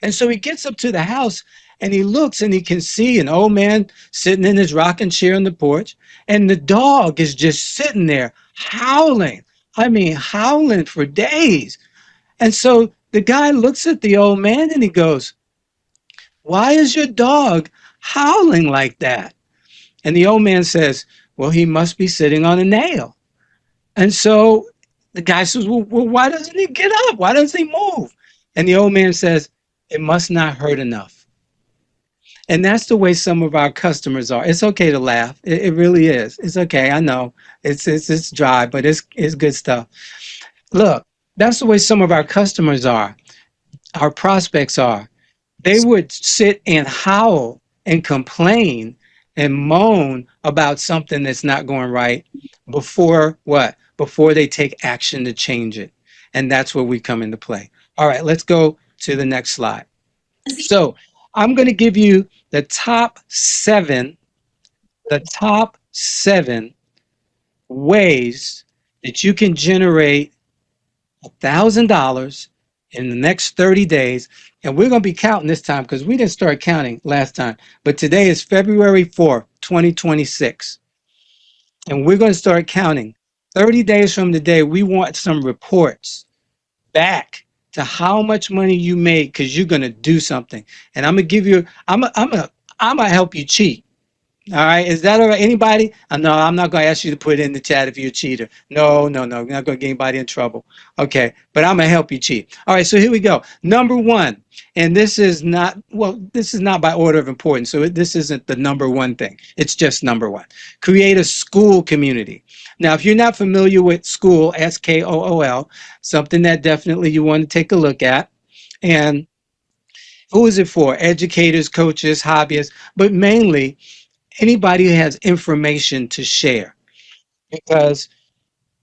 And so he gets up to the house and he looks and he can see an old man sitting in his rocking chair on the porch. And the dog is just sitting there howling. I mean, howling for days. And so the guy looks at the old man and he goes, "Why is your dog howling like that?" And the old man says, "Well, he must be sitting on a nail." And so the guy says, "Well, why doesn't he get up? Why doesn't he move?" And the old man says, "It must not hurt enough." And that's the way some of our customers are. It's okay to laugh. It really is. It's okay. I know it's dry, but it's good stuff. Look, that's the way some of our customers are. Our prospects are. They would sit and howl and complain and moan about something that's not going right before what? Before they take action to change it. And that's where we come into play. All right, let's go to the next slide. So I'm going to give you the top seven ways that you can generate $1,000 in the next 30 days. And we're going to be counting this time because we didn't start counting last time. But today is February 4th, 2026. And we're going to start counting. 30 days from today, we want some reports back to how much money you made because you're going to do something. And I'm going to give you, I'm going to help you cheat. All right, is that all right? Anybody? No, I'm not going to ask you to put it in the chat if you're a cheater. No, no, no. We're not going to get anybody in trouble. Okay, but I'm going to help you cheat. All right, so here we go. Number one, and this is not, well, this is not by order of importance. So this isn't the number one thing. It's just number one. Create a school community. Now, if you're not familiar with school, SKOOL, something that definitely you want to take a look at. And who is it for? Educators, coaches, hobbyists, but mainly anybody who has information to share. Because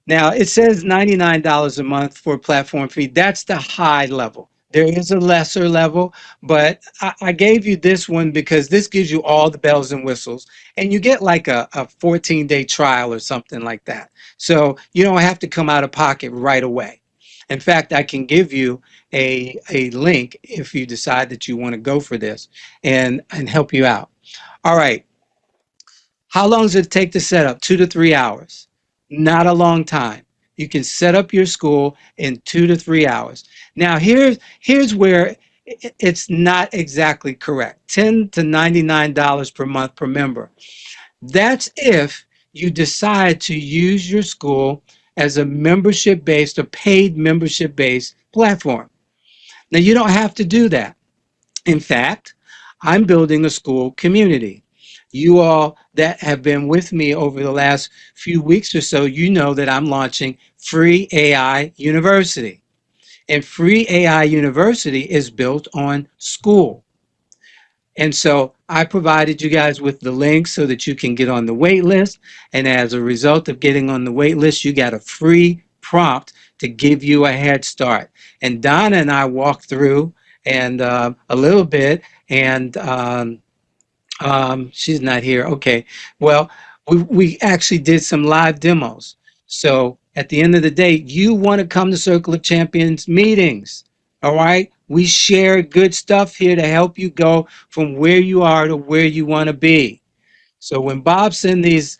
now it says $99 a month for platform fee. That's the high level. There is a lesser level, but I gave you this one because this gives you all the bells and whistles, and you get like a 14-day trial or something like that. So you don't have to come out of pocket right away. In fact, I can give you a link if you decide that you want to go for this and help you out. All right. How long does it take to set up? 2 to 3 hours. Not a long time. You can set up your school in 2 to 3 hours. Now, here's where it's not exactly correct. $10 to $99 per month per member. That's if you decide to use your school as a membership-based or paid membership-based platform. Now, you don't have to do that. In fact, I'm building a school community. You all that have been with me over the last few weeks or so, you know that I'm launching Free AI University. And Free AI University is built on school. And so I provided you guys with the link so that you can get on the wait list. And as a result of getting on the wait list, you got a free prompt to give you a head start. And Donna and I walked through and a little bit, and she's not here. Okay. Well, we actually did some live demos. So at the end of the day, you want to come to Circle of Champions meetings. All right. We share good stuff here to help you go from where you are to where you want to be. So when Bob sends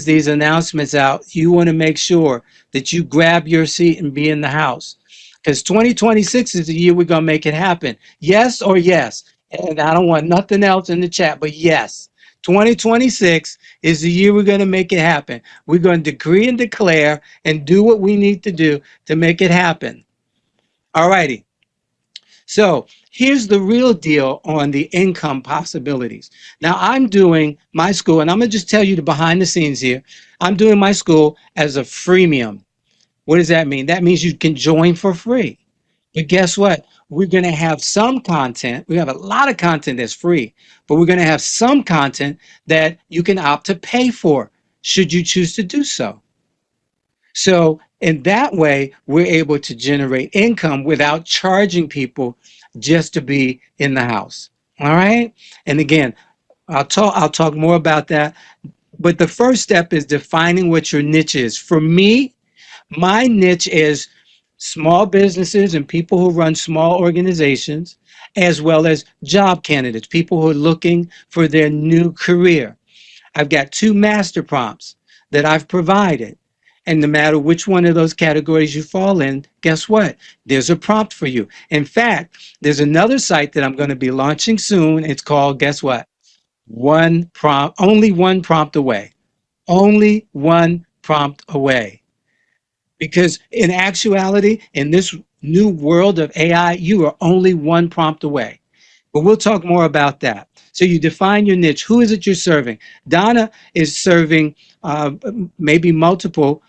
these announcements out, you want to make sure that you grab your seat and be in the house. Because 2026 is the year we're going to make it happen. Yes or yes? And I don't want nothing else in the chat, but yes. 2026 is the year we're going to make it happen. We're going to decree and declare and do what we need to do to make it happen. All righty. So here's the real deal on the income possibilities. Now I'm doing my school, and I'm going to just tell you the behind the scenes here. I'm doing my school as a freemium. What does that mean? That means you can join for free. But guess what? We're going to have some content. We have a lot of content that's free, but we're going to have some content that you can opt to pay for, should you choose to do so. So in that way, we're able to generate income without charging people just to be in the house. All right. And again, I'll talk more about that. But the first step is defining what your niche is. For me, my niche is small businesses and people who run small organizations, as well as job candidates, people who are looking for their new career. I've got two master prompts that I've provided. And no matter which one of those categories you fall in, guess what? There's a prompt for you. In fact, there's another site that I'm going to be launching soon. It's called, guess what? One prompt, only one prompt away. Only one prompt away. Because in actuality, in this new world of AI, you are only one prompt away. But we'll talk more about that. So you define your niche. Who is it you're serving? Donna is serving maybe multiple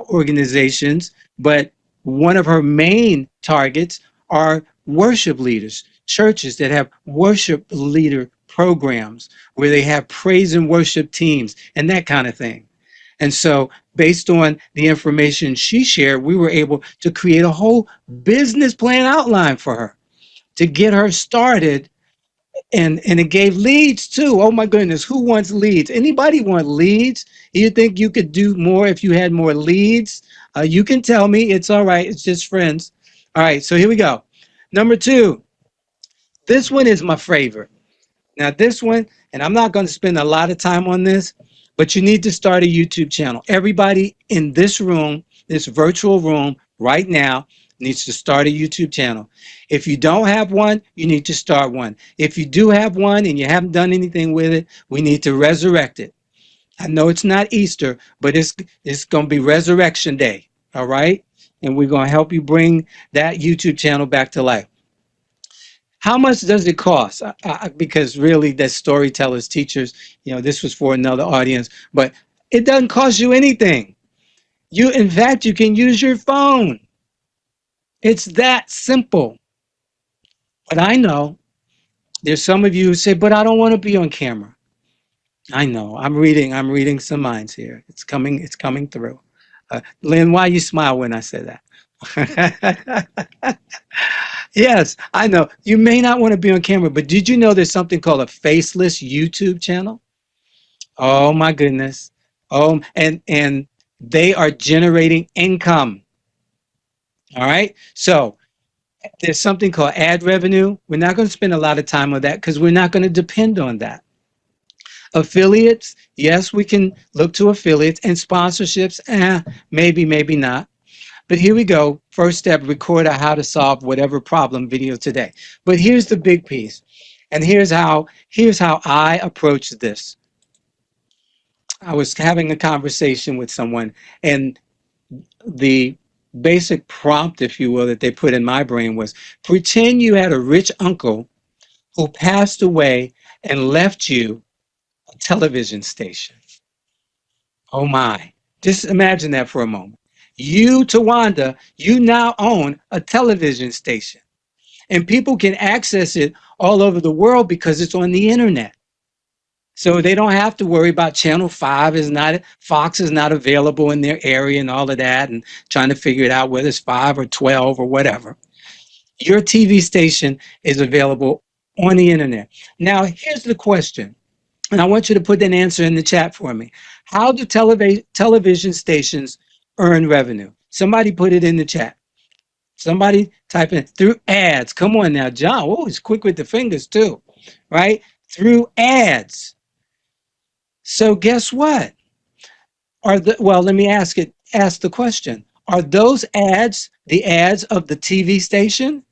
organizations, but one of her main targets are worship leaders, churches that have worship leader programs where they have praise and worship teams and that kind of thing. And so, based on the information she shared, we were able to create a whole business plan outline for her to get her started, and it gave leads too. Oh my goodness, who wants leads? Anybody want leads? You think you could do more if you had more leads? You can tell me. It's all right. It's just friends. All right, so here we go. Number two, this one is my favorite. Now this one, and I'm not going to spend a lot of time on this, but you need to start a YouTube channel. Everybody in this room, this virtual room right now, needs to start a YouTube channel. If you don't have one, you need to start one. If you do have one and you haven't done anything with it, we need to resurrect it. I know it's not Easter, but it's going to be Resurrection Day, all right? And we're going to help you bring that YouTube channel back to life. How much does it cost? Because really, that's storytellers, teachers, this was for another audience, but it doesn't cost you anything. In fact, you can use your phone. It's that simple. But I know there's some of you who say, but I don't want to be on camera. I know. I'm reading some minds here. It's coming through. Lynn, why you smile when I say that? Yes, I know. You may not want to be on camera, but did you know there's something called a faceless YouTube channel? Oh my goodness. And they are generating income. All right. So there's something called ad revenue. We're not going to spend a lot of time on that because we're not going to depend on that. Affiliates, yes, we can look to affiliates, and sponsorships, maybe, maybe not. But here we go. First step, record a how to solve whatever problem video today. But here's the big piece. And here's how I approach this. I was having a conversation with someone, and the basic prompt, if you will, that they put in my brain was, pretend you had a rich uncle who passed away and left you a television station. Oh my. Just imagine that for a moment. You, Tawanda, you now own a television station. And people can access it all over the world because it's on the internet. So they don't have to worry about Channel 5 is not, Fox is not available in their area and all of that, and trying to figure it out whether it's 5 or 12 or whatever. Your TV station is available on the internet. Now, here's the question, and I want you to put an answer in the chat for me. How do television stations earn revenue? Somebody put it in the chat. Somebody type in through ads. Come on now, John. Oh, he's quick with the fingers too, right? Through ads. So guess what? Well, let me ask the question. Are those ads the ads of the TV station?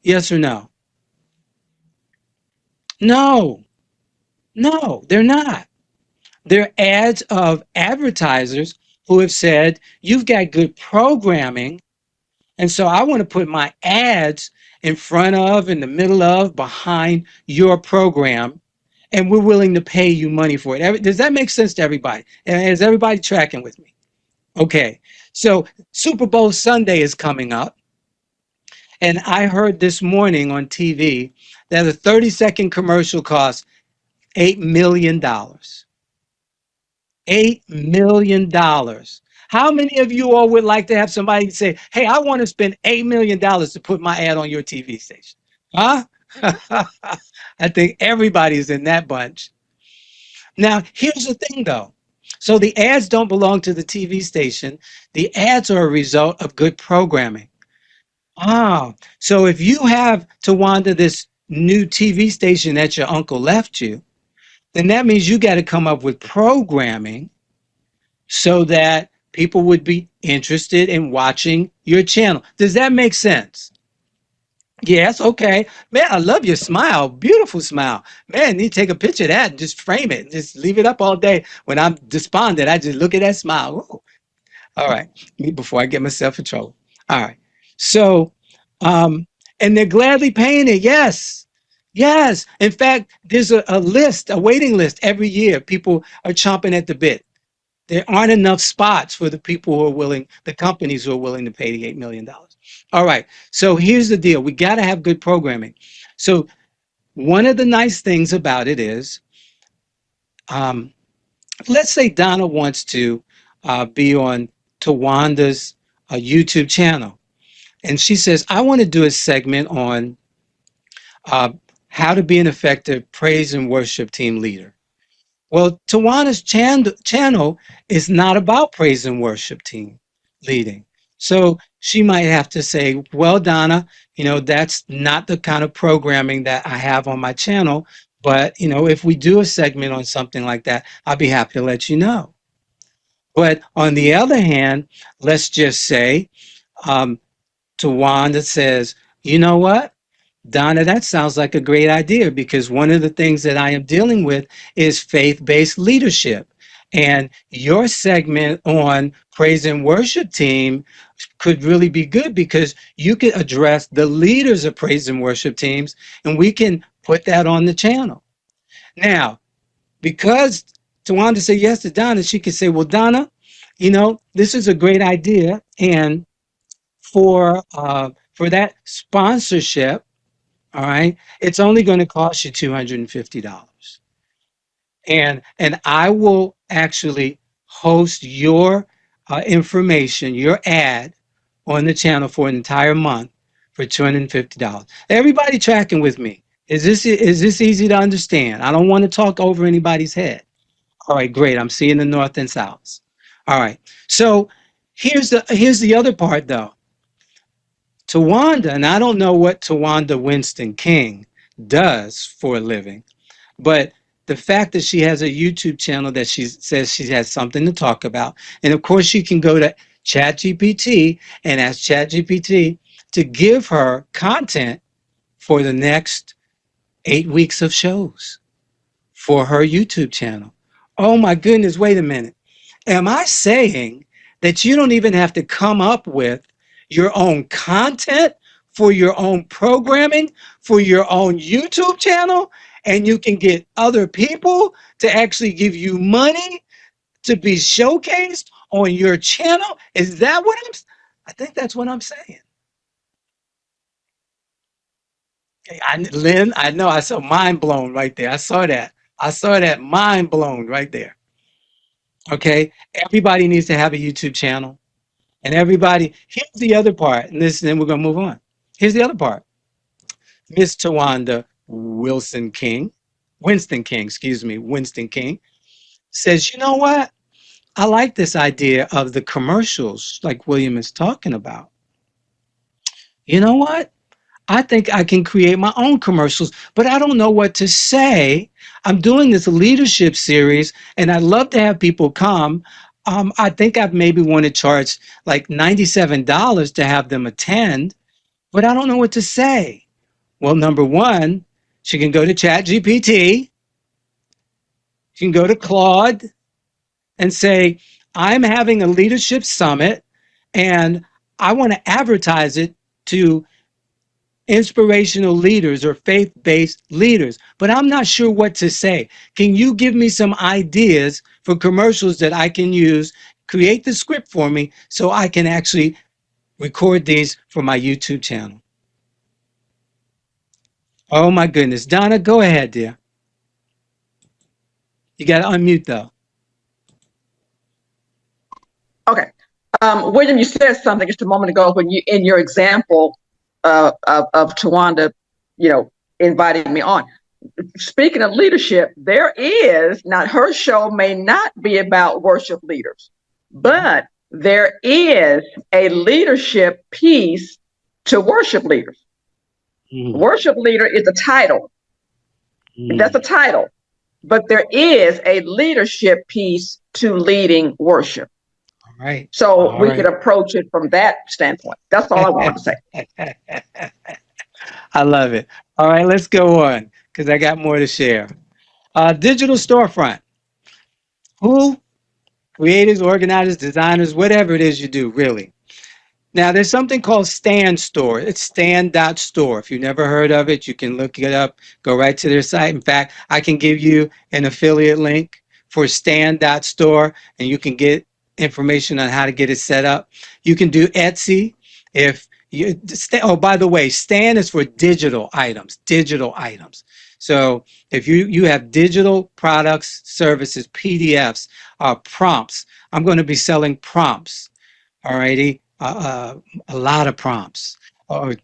Yes or no? No, they're not. They're ads of advertisers who have said, you've got good programming, and so I want to put my ads in front of, in the middle of, behind your program, and we're willing to pay you money for it. Does that make sense to everybody? Is everybody tracking with me? Okay, so Super Bowl Sunday is coming up, and I heard this morning on TV that a 30-second commercial costs $8 million. $8 million. How many of you all would like to have somebody say, hey, I want to spend $8 million to put my ad on your TV station? Huh? I think everybody's in that bunch. Now, here's the thing, though. So the ads don't belong to the TV station. The ads are a result of good programming. Ah, so if you have, Tawanda, this new TV station that your uncle left you, then that means you got to come up with programming so that people would be interested in watching your channel. Does that make sense? Yes, okay. Man, I love your smile. Beautiful smile. Man, you take a picture of that and just frame it. Just leave it up all day. When I'm despondent, I just look at that smile. Ooh. All right. Before I get myself in trouble. All right. So, um, and they're gladly paying it. Yes. Yes. In fact, there's a list, a waiting list every year. People are chomping at the bit. There aren't enough spots for the people who are willing, the companies who are willing to pay the $8 million. All right. So here's the deal. We got to have good programming. So one of the nice things about it is, um, let's say Donna wants to be on Tawanda's YouTube channel. And she says, I want to do a segment on uh, how to be an effective praise and worship team leader. Well, Tawana's channel is not about praise and worship team leading. So she might have to say, well, Donna, that's not the kind of programming that I have on my channel. But, if we do a segment on something like that, I'll be happy to let you know. But on the other hand, let's just say Tawanda says, you know what? Donna, that sounds like a great idea because one of the things that I am dealing with is faith-based leadership. And your segment on praise and worship team could really be good because you could address the leaders of praise and worship teams and we can put that on the channel. Now, because Tawanda said yes to Donna, she could say, well, Donna, this is a great idea. And for that sponsorship, all right, it's only going to cost you $250. And I will actually host your information, your ad on the channel for an entire month for $250. Everybody tracking with me? Is this easy to understand? I don't want to talk over anybody's head. All right, great. I'm seeing the north and south. All right. So here's the other part though. Tawanda, and I don't know what Tawanda Winston King does for a living, but the fact that she has a YouTube channel that she says she has something to talk about, and of course she can go to ChatGPT and ask ChatGPT to give her content for the next 8 weeks of shows for her YouTube channel. Oh my goodness, wait a minute. Am I saying that you don't even have to come up with your own content for your own programming, for your own YouTube channel, and you can get other people to actually give you money to be showcased on your channel? Is that what I think that's what I'm saying. Lynn, I know I saw mind blown right there. I saw that. I saw that mind blown right there. Okay. Everybody needs to have a YouTube channel. And everybody, here's the other part, and then we're going to move on. Here's the other part. Miss Tawanda Winston King, Winston King, says, you know what? I like this idea of the commercials like William is talking about. You know what? I think I can create my own commercials, but I don't know what to say. I'm doing this leadership series, and I'd love to have people come. I think I maybe want to charge like $97 to have them attend, but I don't know what to say. Well, number one, she can go to ChatGPT. She can go to Claude and say, I'm having a leadership summit, and I want to advertise it to inspirational leaders or faith-based leaders, but I'm not sure what to say. Can you give me some ideas for commercials that I can use? Create the script for me so I can actually record these for my YouTube channel. Oh my goodness. Donna, go ahead, dear. You got to unmute though. Okay. William, you said something just a moment ago when you, in your example of Tawanda, inviting me on. Speaking of leadership, there is, not her show may not be about worship leaders, but there is a leadership piece to worship leaders. Worship leader is a title. That's a title. But there is a leadership piece to leading worship. All right. So All we right. could approach it from that standpoint. That's all I wanted to say. I love it. All right, let's go on because I got more to share. Digital storefront. Who? Creators, organizers, designers, whatever it is you do, really. Now, there's something called Stan Store. It's stan.store. If you've never heard of it, you can look it up, go right to their site. In fact, I can give you an affiliate link for stan.store, and you can get information on how to get it set up. You can do Etsy. If you, oh, by the way, Stan is for digital items, digital items. So if you have digital products, services, PDFs, prompts, I'm going to be selling prompts. All righty. A lot of prompts. Or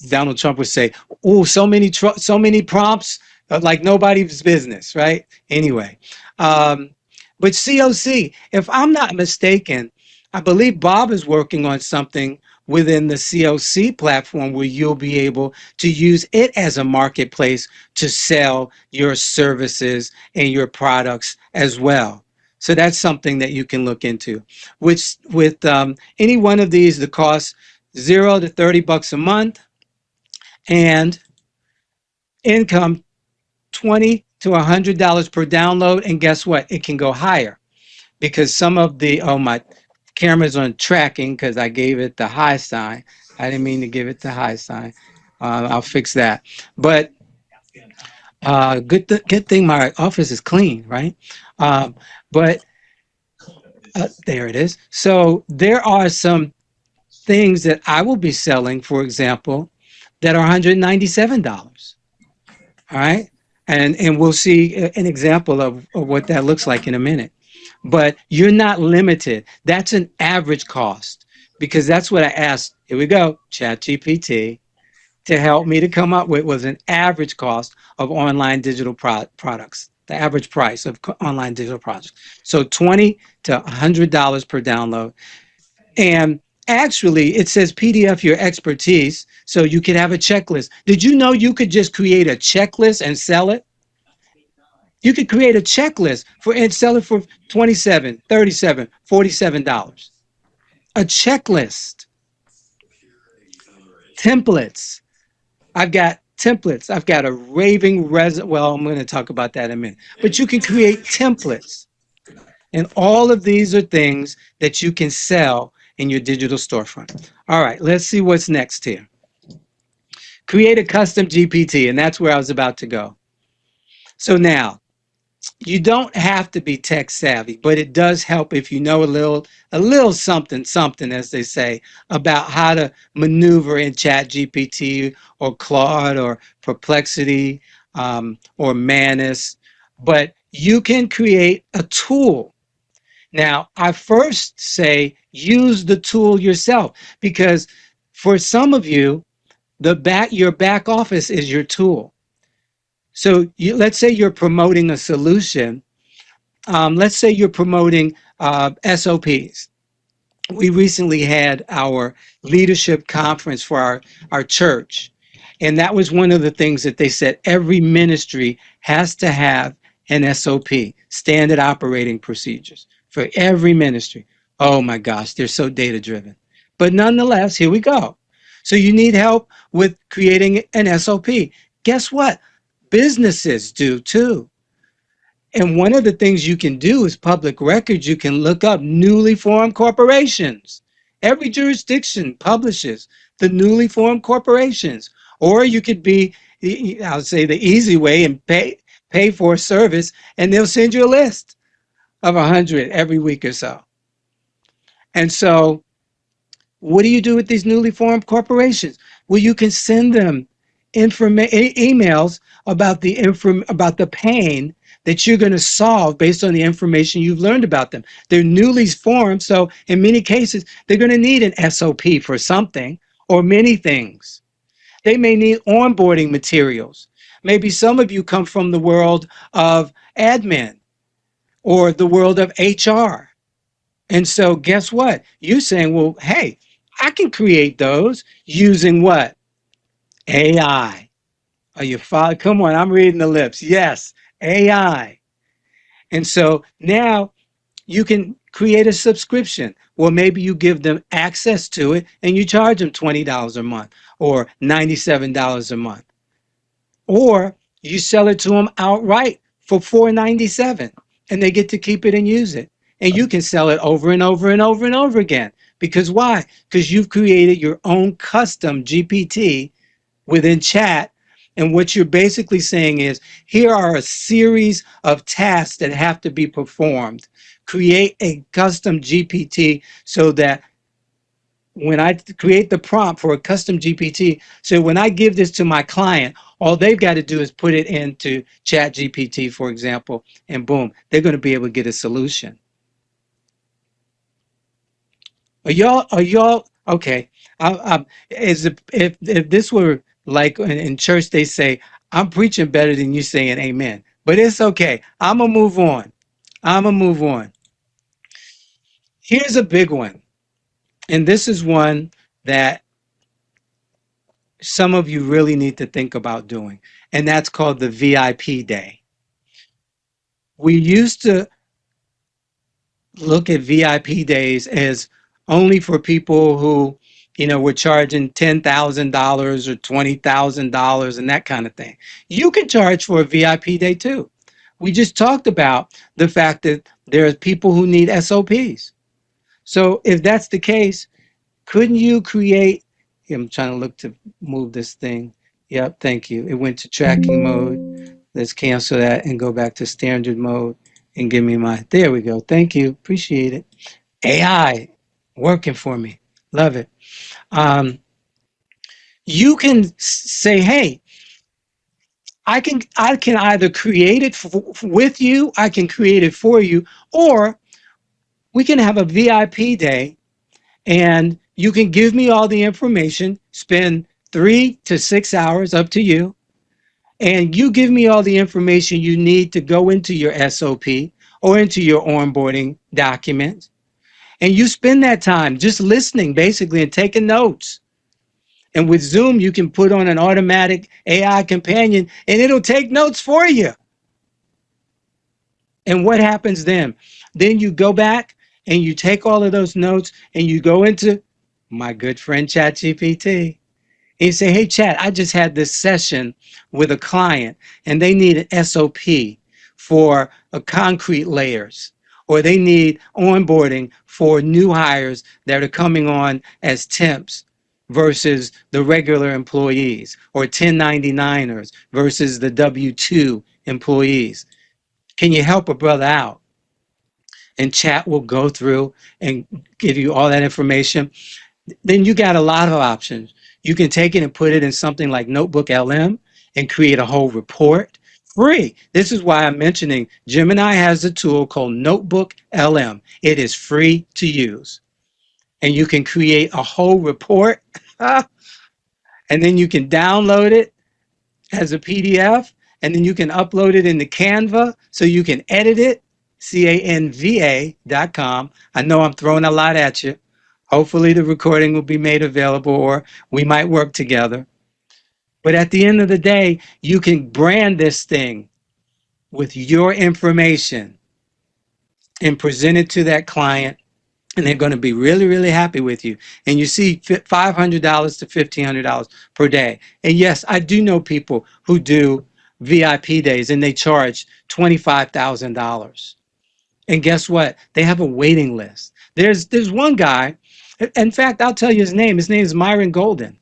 Donald Trump would say, "Oh, so many prompts, like nobody's business," right? Anyway, but COC, if I'm not mistaken, I believe Bob is working on something within the COC platform where you'll be able to use it as a marketplace to sell your services and your products as well. So that's something that you can look into. With any one of these, the cost $0 to $30 a month, and income $20 to $100 per download. And guess what? It can go higher because some of the my camera's on tracking because I gave it the high sign. I didn't mean to give it the high sign. I'll fix that. But good thing my office is clean, right? But there it is. So there are some things that I will be selling, for example, that are $197. All right. And we'll see an example of what that looks like in a minute. But you're not limited. That's an average cost because that's what I asked. Here we go, ChatGPT, to help me to come up with was an average cost of online digital products, the average price of online digital products. So $20 to $100 per download. And actually, it says PDF your expertise, so you could have a checklist. Did you know you could just create a checklist and sell it? You could create a checklist and sell it for $27, $37, $47. A checklist. Templates. I've got templates. I've got a raving resin. Well, I'm going to talk about that in a minute. But you can create templates. And all of these are things that you can sell in your digital storefront. All right, let's see what's next here. Create a custom GPT, and that's where I was about to go. So now, you don't have to be tech savvy, but it does help if you know a little something, as they say, about how to maneuver in ChatGPT or Claude or Perplexity or Manus. But you can create a tool. Now, I first say use the tool yourself because for some of you, your back office is your tool. So let's say you're promoting a solution. Let's say you're promoting SOPs. We recently had our leadership conference for our church. And that was one of the things that they said every ministry has to have an SOP, standard operating procedures, for every ministry. Oh my gosh, they're so data driven. But nonetheless, here we go. So you need help with creating an SOP. Guess what? Businesses do too. And one of the things you can do is public records. You can look up newly formed corporations. Every jurisdiction publishes the newly formed corporations. Or you could be, I'll say the easy way and pay for a service and they'll send you a list of 100 every week or so. And so what do you do with these newly formed corporations? Well, you can send them emails about the pain that you're going to solve based on the information you've learned about them. They're newly formed, so in many cases, they're going to need an SOP for something or many things. They may need onboarding materials. Maybe some of you come from the world of admin or the world of HR. And so guess what? You're saying, well, hey, I can create those using what? AI. Are you following? Come on, I'm reading the lips. Yes, AI. And so now you can create a subscription. Well, maybe you give them access to it and you charge them $20 a month or $97 a month. Or you sell it to them outright for $4.97 and they get to keep it and use it. And you can sell it over and over and over and over again. Because why? Because you've created your own custom GPT within chat. And what you're basically saying is, here are a series of tasks that have to be performed. Create a custom GPT so that when I create the prompt for a custom GPT, so when I give this to my client, all they've got to do is put it into Chat GPT, for example, and boom, they're going to be able to get a solution. Are y'all okay? If this were like in church, they say, I'm preaching better than you saying amen. But it's okay. I'm going to move on. I'm going to move on. Here's a big one. And this is one that some of you really need to think about doing. And that's called the VIP day. We used to look at VIP days as only for people who, were charging $10,000 or $20,000 and that kind of thing. You can charge for a VIP day too. We just talked about the fact that there are people who need SOPs. So if that's the case, couldn't you create, I'm trying to look to move this thing. Yep, thank you. It went to tracking mode. Let's cancel that and go back to standard mode and give me my, there we go. Thank you, appreciate it. AI working for me, love it. You can say, hey, I can either create it with you, I can create it for you, or we can have a VIP day and you can give me all the information, spend 3 to 6 hours, up to you, and you give me all the information you need to go into your SOP or into your onboarding document. And you spend that time just listening, basically, and taking notes. And with Zoom, you can put on an automatic AI companion and it'll take notes for you. And what happens then? Then you go back and you take all of those notes and you go into my good friend ChatGPT. And you say, hey, Chat, I just had this session with a client and they need an SOP for concrete layers, or they need onboarding for new hires that are coming on as temps versus the regular employees, or 1099ers versus the W-2 employees. Can you help a brother out? And Chat will go through and give you all that information. Then you got a lot of options. You can take it and put it in something like Notebook LM and create a whole report free. This is why I'm mentioning Gemini has a tool called Notebook LM. It is free to use. And you can create a whole report and then you can download it as a PDF and then you can upload it into Canva so you can edit it, canva.com. I know I'm throwing a lot at you. Hopefully the recording will be made available or we might work together. But at the end of the day, you can brand this thing with your information and present it to that client, and they're going to be really, really happy with you. And you see $500 to $1,500 per day. And yes, I do know people who do VIP days and they charge $25,000. And guess what? They have a waiting list. There's one guy, in fact, I'll tell you his name. His name is Myron Golden.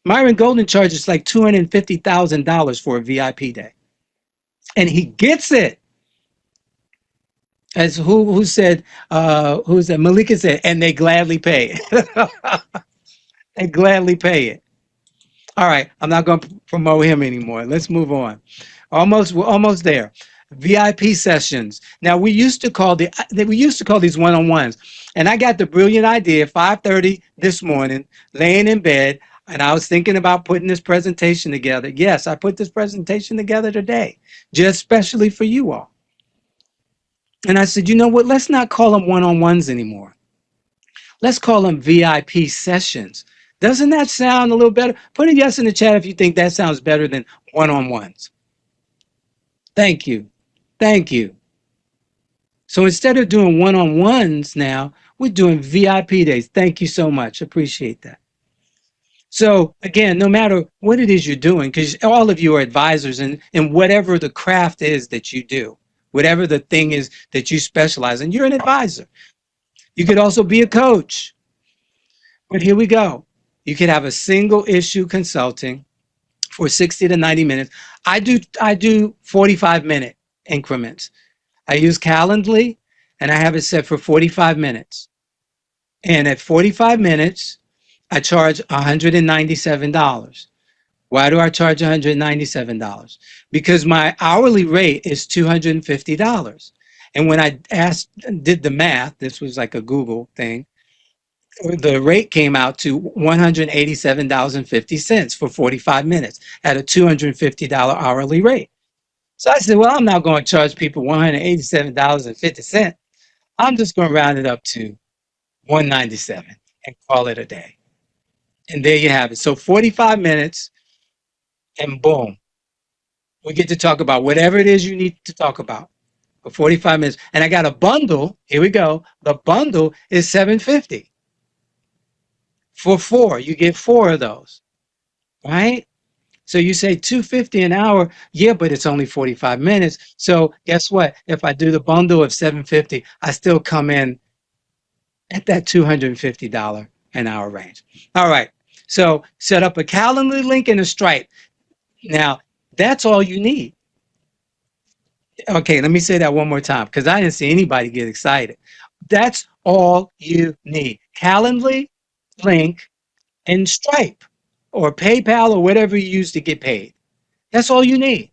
Myron Golden charges like $250,000 for a VIP day. And he gets it. As who said, Malika said, and they gladly pay it. They gladly pay it. All right, I'm not going to promote him anymore. Let's move on. We're almost there. VIP sessions. Now we used to call these one-on-ones, and I got the brilliant idea at 5:30 this morning, laying in bed, and I was thinking about putting this presentation together. Yes, I put this presentation together today, just specially for you all. And I said, you know what? Let's not call them one-on-ones anymore. Let's call them VIP sessions. Doesn't that sound a little better? Put a yes in the chat if you think that sounds better than one-on-ones. Thank you. Thank you. So instead of doing one-on-ones now, we're doing VIP days. Thank you so much. Appreciate that. So again, no matter what it is you're doing, because all of you are advisors in whatever the craft is that you do, whatever the thing is that you specialize in, you're an advisor. You could also be a coach. But here we go. You could have a single issue consulting for 60 to 90 minutes. I do 45-minute increments. I use Calendly and I have it set for 45 minutes. And at 45 minutes, I charge $197. Why do I charge $197? Because my hourly rate is $250. And when I did the math, this was like a Google thing, the rate came out to $187.50 for 45 minutes at a $250 hourly rate. So I said, well, I'm not going to charge people $187.50. I'm just going to round it up to $197 and call it a day. And there you have it. So 45 minutes and boom, we get to talk about whatever it is you need to talk about for 45 minutes. And I got a bundle. Here we go. The bundle is $750. For 4, you get 4 of those, right? So you say $250 an hour, yeah, but it's only 45 minutes. So guess what? If I do the bundle of $750, I still come in at that $250 an hour range. All right, so set up a Calendly link and a Stripe. Now, that's all you need. Okay, let me say that one more time because I didn't see anybody get excited. That's all you need. Calendly, link, and Stripe or PayPal or whatever you use to get paid. That's all you need.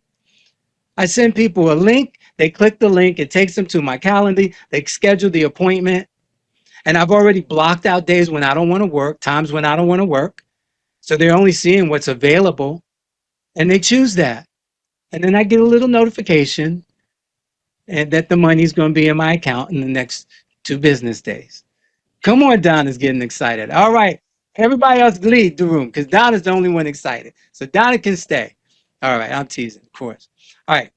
I send people a link. They click the link. It takes them to my Calendly. They schedule the appointment. And I've already blocked out days when I don't want to work, times when I don't want to work. So they're only seeing what's available. And they choose that. And then I get a little notification and that the money's going to be in my account in the next 2 business days. Come on, Donna's getting excited. All right. Everybody else leave the room because Donna's the only one excited. So Donna can stay. All right. I'm teasing, of course. All right.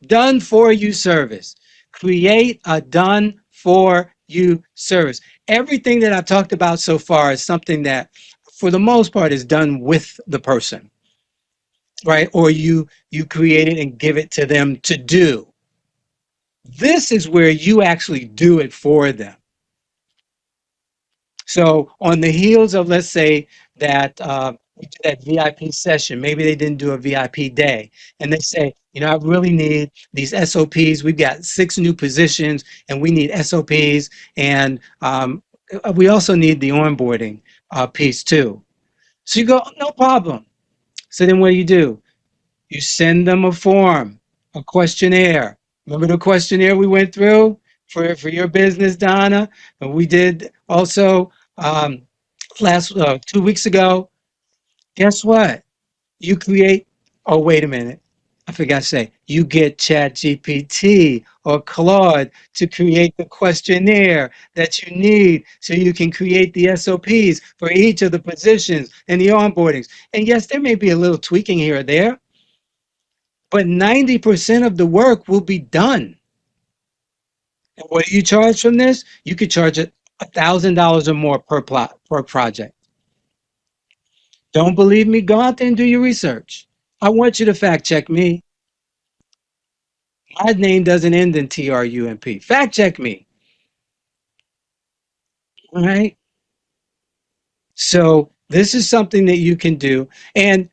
Done for you service. Create a done for you service. Everything that I've talked about so far is something that, for the most part, is done with the person, right? Or you create it and give it to them to do. This is where you actually do it for them. So on the heels of, let's say that we did that VIP session, maybe they didn't do a VIP day, and they say, you know, I really need these SOPs. We've got 6 new positions, and we need SOPs, and we also need the onboarding piece too. So you go, no problem. So then what do? You send them a form, a questionnaire. Remember the questionnaire we went through for your business, Donna? And we did also 2 weeks ago. Guess what? You create, oh, wait a minute. I forgot to say, you get ChatGPT or Claude to create the questionnaire that you need so you can create the SOPs for each of the positions and the onboardings. And yes, there may be a little tweaking here or there, but 90% of the work will be done. And what do you charge from this? You could charge it $1,000 or more per project. Don't believe me? Go out there and do your research. I want you to fact check me. My name doesn't end in TRUMP. Fact check me. All right. So this is something that you can do. And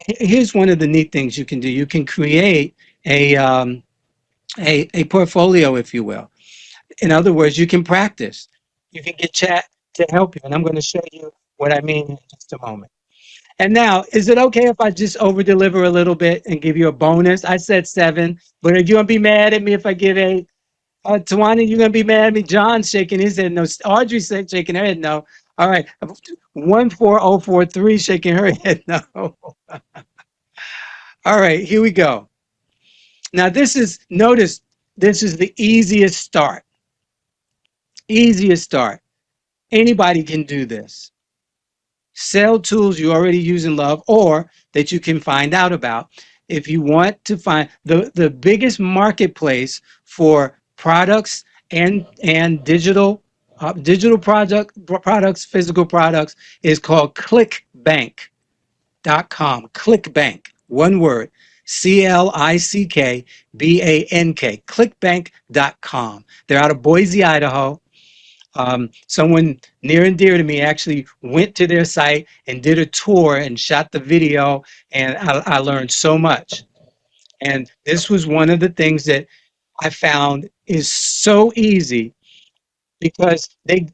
here's one of the neat things you can do. You can create a portfolio, if you will. In other words, you can practice. You can get chat to help you. And I'm going to show you what I mean in just a moment. And now, is it okay if I just over deliver a little bit and give you a bonus? I said 7, but are you going to be mad at me if I give 8? Tawana, you going to be mad at me? John's shaking his head no. Audrey's shaking her head no. All right. 14043 shaking her head no. All right, here we go. Now notice this is the easiest start. Easiest start. Anybody can do this. Sell tools you already use and love, or that you can find out about. If you want to find the biggest marketplace for products and digital products, physical products, is called ClickBank.com. ClickBank, one word, ClickBank, clickbank.com. They're out of Boise, Idaho. Someone near and dear to me actually went to their site and did a tour and shot the video, and I learned so much. And this was one of the things that I found is so easy, because they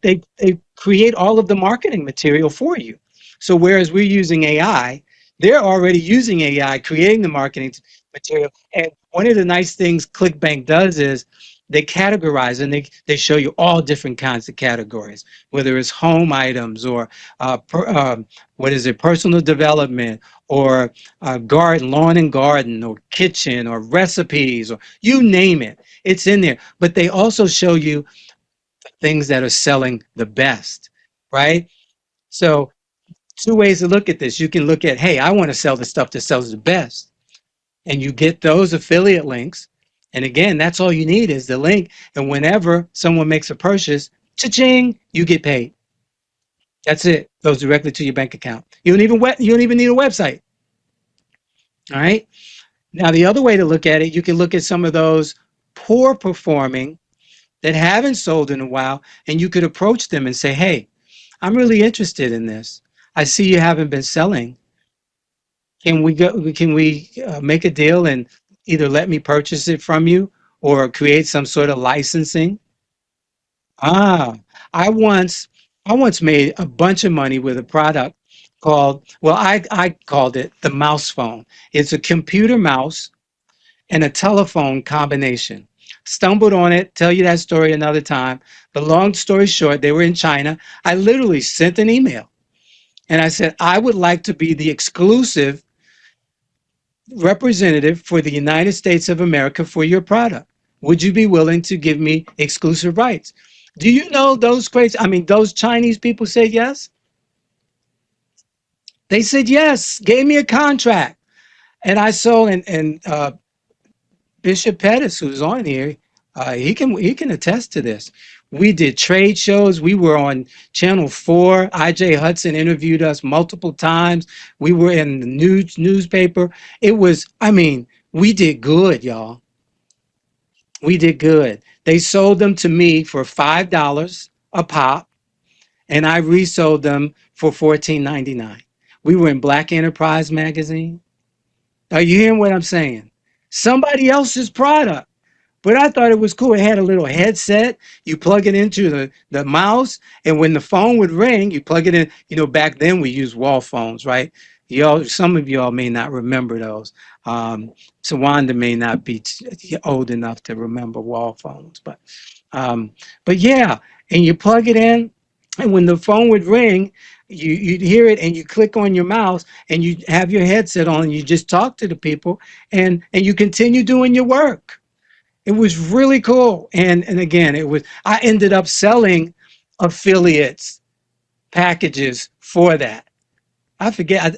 create all of the marketing material for you. So whereas we're using AI, they're already using AI, creating the marketing material. And one of the nice things ClickBank does is they categorize, and they show you all different kinds of categories, whether it's home items or personal development, or lawn and garden, or kitchen, or recipes, or you name it, it's in there. But they also show you things that are selling the best, right? So two ways to look at this. You can look at, hey, I want to sell the stuff that sells the best, and you get those affiliate links. And again, that's all you need is the link. And whenever someone makes a purchase, cha-ching, you get paid. That's it. Goes directly to your bank account. You don't even need a website. All right. Now, the other way to look at it, you can look at some of those poor performing that haven't sold in a while, and you could approach them and say, hey, I'm really interested in this. I see you haven't been selling. Can we make a deal and either let me purchase it from you, or create some sort of licensing? Ah, I once made a bunch of money with a product called, well, I called it the mouse phone. It's a computer mouse and a telephone combination. Stumbled on it, tell you that story another time. But long story short, they were in China. I literally sent an email and I said, I would like to be the exclusive representative for the United States of America for your product. Would you be willing to give me exclusive rights? Do you know those Chinese people said yes? They said yes, gave me a contract. And I sold, and Bishop Pettis, who's on here, he can attest to this. We did trade shows. We were on Channel 4. IJ Hudson interviewed us multiple times. We were in the newspaper. It was, we did good, y'all. We did good. They sold them to me for $5 a pop, and I resold them for $14.99. We were in Black Enterprise magazine. Are you hearing what I'm saying? Somebody else's product. But I thought it was cool. It had a little headset. You plug it into the mouse, and when the phone would ring, you plug it in. You know, back then we used wall phones, right? Some of y'all may not remember those. Tawanda may not be old enough to remember wall phones, but yeah. And you plug it in, and when the phone would ring, you'd hear it, and you click on your mouse, and you have your headset on, and you just talk to the people, and you continue doing your work. It was really cool. And again, I ended up selling affiliates packages for that. I forget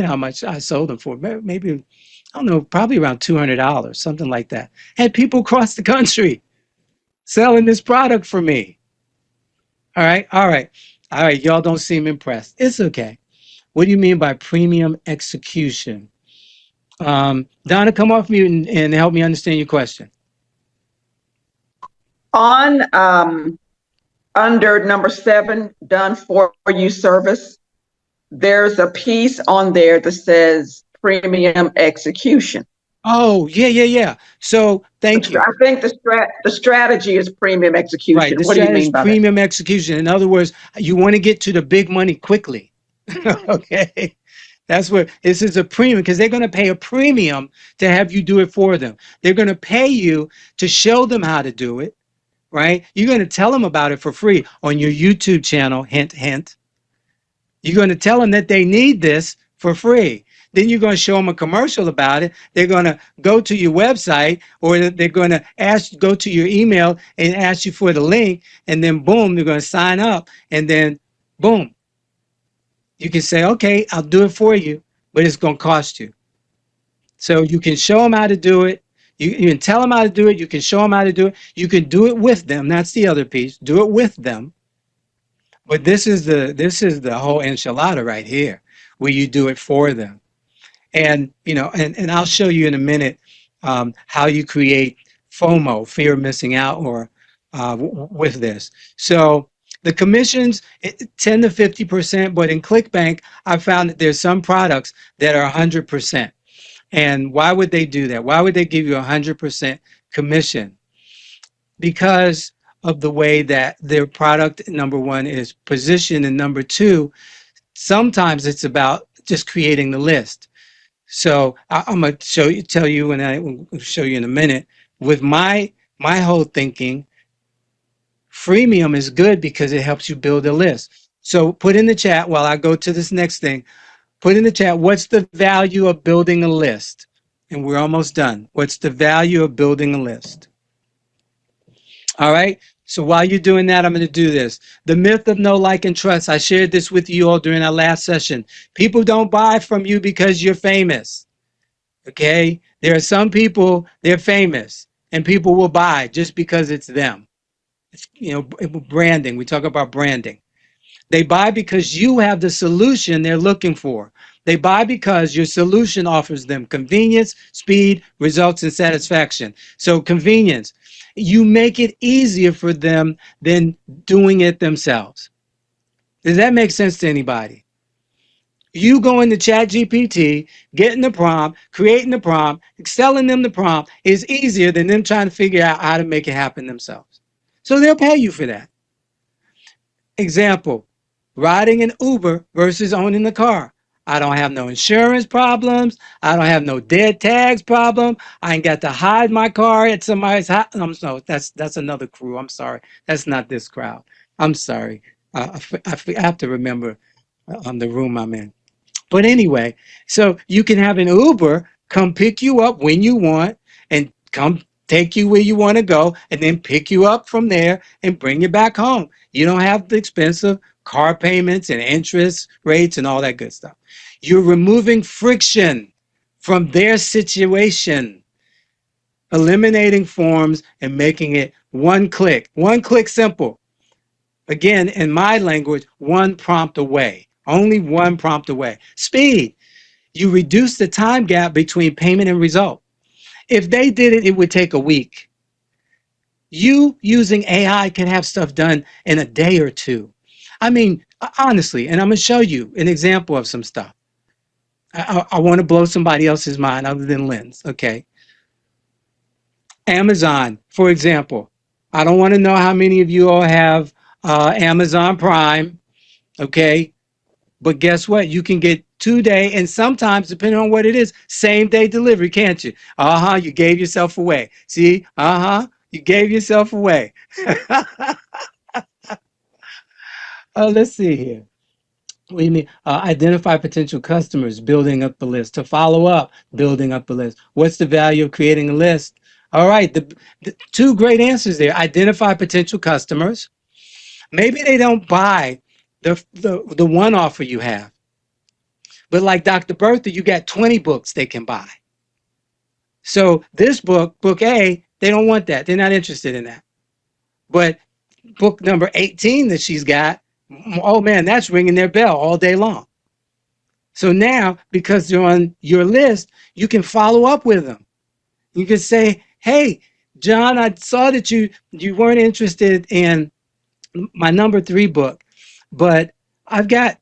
how much I sold them for. Maybe, I don't know, probably around $200, something like that. Had people across the country selling this product for me. All right. Y'all don't seem impressed. It's okay. What do you mean by premium execution? Donna, come off mute and help me understand your question. On under number 7, done for you service, there's a piece on there that says premium execution. Oh, yeah. So thank you. I think the strategy is premium execution. Right. What do you mean by premium that? execution? In other words, you want to get to the big money quickly. Okay. That's what this is, a premium, because they're going to pay a premium to have you do it for them. They're going to pay you to show them how to do it, right? You're going to tell them about it for free on your YouTube channel. Hint, hint. You're going to tell them that they need this for free. then you're going to show them a commercial about it. They're going to go to your website, or they're going to go to your email and ask you for the link. And then boom, they're going to sign up. And then boom, you can say, okay, I'll do it for you, but it's going to cost you. So you can show them how to do it. You can tell them how to do it. You can show them how to do it. You can do it with them. That's the other piece. Do it with them. But this is the whole enchilada right here, where you do it for them. And and I'll show you in a minute how you create FOMO, fear of missing out, or with this. So the commissions 10 to 50%, but in ClickBank, I found that there's some products that are 100%. And why would they do that? Why would they give you 100% commission? Because of the way that their product, number one, is positioned, and number two, sometimes it's about just creating the list. So I'm gonna tell you, and I will show you in a minute. With my whole thinking, freemium is good because it helps you build a list. So put in the chat while I go to this next thing. Put in the chat, what's the value of building a list? And we're almost done. What's the value of building a list? All right. So while you're doing that, I'm going to do this. The myth of know, like, and trust. I shared this with you all during our last session. People don't buy from you because you're famous. Okay. There are some people, they're famous, and people will buy just because it's them. It's, branding. We talk about branding. They buy because you have the solution they're looking for. They buy because your solution offers them convenience, speed, results, and satisfaction. So convenience, you make it easier for them than doing it themselves. Does that make sense to anybody? You go into ChatGPT, getting the prompt, creating the prompt, selling them the prompt is easier than them trying to figure out how to make it happen themselves. So they'll pay you for that. Example, riding an Uber versus owning the car. I don't have no insurance problems. I don't have no dead tags problem. I ain't got to hide my car at somebody's house. No, that's another crew. I'm sorry. That's not this crowd. I'm sorry. I have to remember the room I'm in. But anyway, so you can have an Uber come pick you up when you want and come take you where you want to go, and then pick you up from there and bring you back home. You don't have the expensive car payments and interest rates and all that good stuff. You're removing friction from their situation, eliminating forms and making it one click simple. Again, in my language, one prompt away, only one prompt away. Speed, you reduce the time gap between payment and result. If they did it, it would take a week. You using AI can have stuff done in a day or two. I mean, honestly, and I'm going to show you an example of some stuff. I want to blow somebody else's mind other than Lynn's, okay? Amazon, for example. I don't want to know how many of you all have Amazon Prime, okay? But guess what? You can get 2-day, and sometimes, depending on what it is, same-day delivery, can't you? You gave yourself away. See? You gave yourself away. Let's see here. What do you mean? Identify potential customers, building up the list. To follow up, building up the list. What's the value of creating a list? All right, the two great answers there. Identify potential customers. Maybe they don't buy the one offer you have. But like Dr. Bertha, you got 20 books they can buy. So this book A, they don't want that. They're not interested in that. But book number 18 that she's got, oh man, that's ringing their bell all day long. So now, because they're on your list, you can follow up with them. You can say, hey, John, I saw that you weren't interested in my number 3 book, but I've got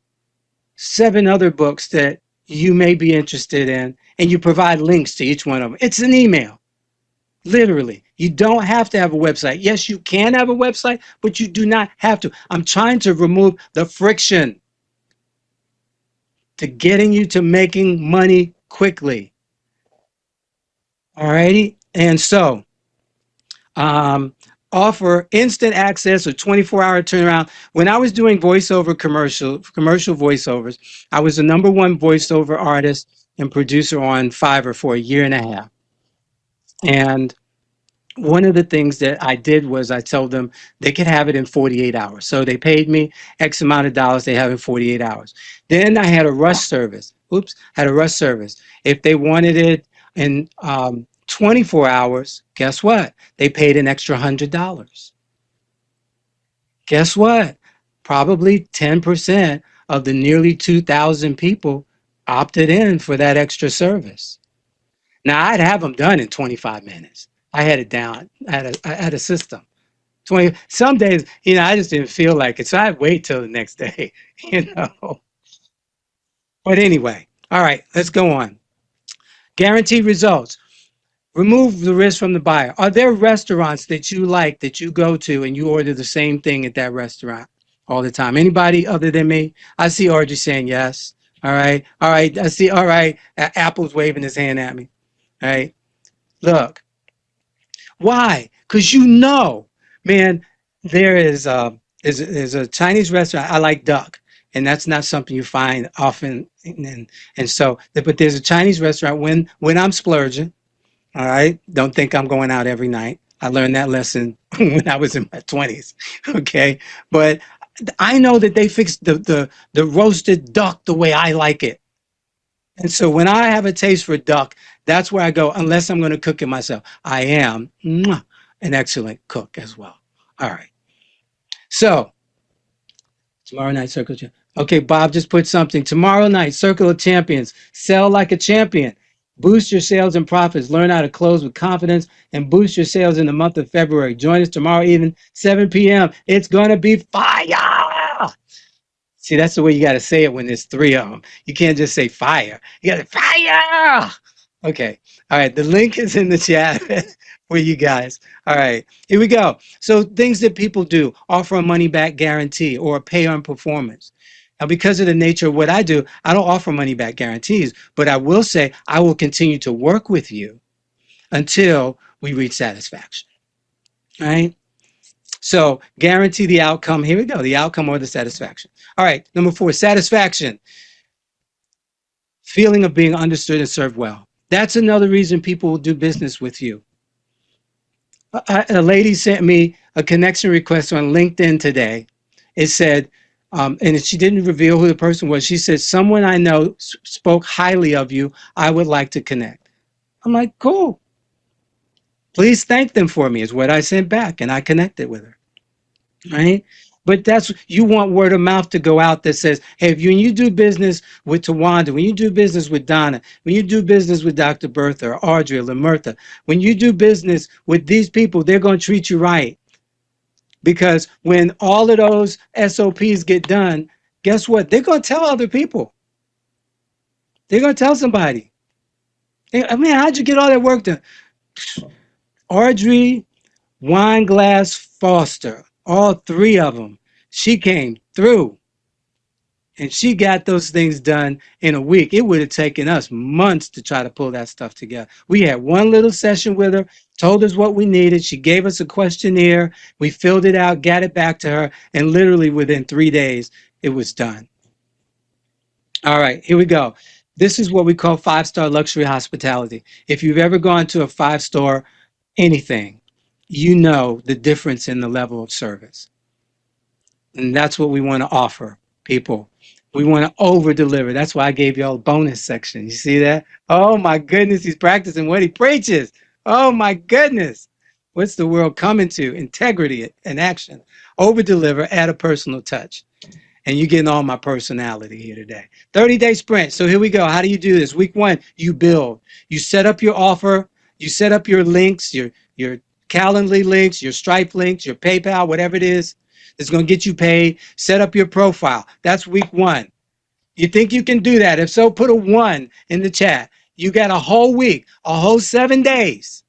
7 other books that you may be interested in, and you provide links to each one of them. It's an email, literally. You don't have to have a website. Yes, you can have a website, but you do not have to. I'm trying to remove the friction to getting you to making money quickly. All righty, and so offer instant access or 24-hour turnaround. When I was doing commercial voiceovers, I was the #1 voiceover artist and producer on Fiverr for a year and a half. And one of the things that I did was I told them they could have it in 48 hours. So they paid me X amount of dollars, they have it in 48 hours. Then I had a rush service. Oops, had a rush service. If they wanted it in 24 hours, guess what? They paid an extra $100. Guess what? Probably 10% of the nearly 2,000 people opted in for that extra service. Now I'd have them done in 25 minutes. I had it down. I had a system. 20. Some days, I just didn't feel like it, so I'd wait till the next day. you know. But anyway, all right, let's go on. Guaranteed results. Remove the risk from the buyer. Are there restaurants that you like that you go to and you order the same thing at that restaurant all the time? Anybody other than me? I see Audrey saying yes. All right. All right. I see. All right. Apple's waving his hand at me. All right. Look. Why? Because man, there's a Chinese restaurant. I like duck, and that's not something you find often. And so, but there's a Chinese restaurant when I'm splurging. All right. Don't think I'm going out every night. I learned that lesson when I was in my 20s. Okay. But I know that they fix the roasted duck the way I like it. And so when I have a taste for duck, that's where I go, unless I'm going to cook it myself. I am an excellent cook as well. All right. So tomorrow night, Circle of Champions. Okay, Bob just put something. Tomorrow night, Circle of Champions. Sell like a champion. Boost your sales and profits. Learn how to close with confidence and boost your sales in the month of February. Join us tomorrow evening, 7 p.m. It's going to be fire. See, that's the way you got to say it when there's three of them. You can't just say fire. You got to fire. Okay. All right. The link is in the chat for you guys. All right. Here we go. So things that people do, offer a money back guarantee or a pay on performance. Now, because of the nature of what I do, I don't offer money back guarantees, but I will say I will continue to work with you until we reach satisfaction. All right. So guarantee the outcome. Here we go. The outcome or the satisfaction. All right. Number 4, satisfaction. Feeling of being understood and served well. That's another reason people will do business with you. A lady sent me a connection request on LinkedIn today. It said, and she didn't reveal who the person was. She said, someone I know spoke highly of you. I would like to connect. I'm like, cool. Please thank them for me is what I sent back, and I connected with her. Right? But you want word of mouth to go out that says, hey, when you do business with Tawanda, when you do business with Donna, when you do business with Dr. Bertha or Audrey or Lamertha, when you do business with these people, they're going to treat you right. Because when all of those SOPs get done, guess what? They're going to tell other people. They're going to tell somebody. I mean, how'd you get all that work done? Audrey Wineglass Foster, all 3 of them, she came through and she got those things done in a week. It would have taken us months to try to pull that stuff together. We had one little session with her, told us what we needed. She gave us a questionnaire. We filled it out, got it back to her, and literally within 3 days, it was done. All right, here we go. This is what we call 5-star luxury hospitality. If you've ever gone to a 5-star anything, you know the difference in the level of service. And that's what we want to offer people. We want to over deliver. That's why I gave y'all a bonus section. You see that? Oh my goodness, he's practicing what he preaches. Oh my goodness. What's the world coming to? Integrity and action. Over deliver, add a personal touch. And you're getting all my personality here today. 30-day sprint. So here we go. How do you do this? Week 1, you build. You set up your offer. You set up your links, your Calendly links, your Stripe links, your PayPal, whatever it is that's going to get you paid. Set up your profile. That's week 1. You think you can do that? If so, put a 1 in the chat. You got a whole week, a whole 7 days.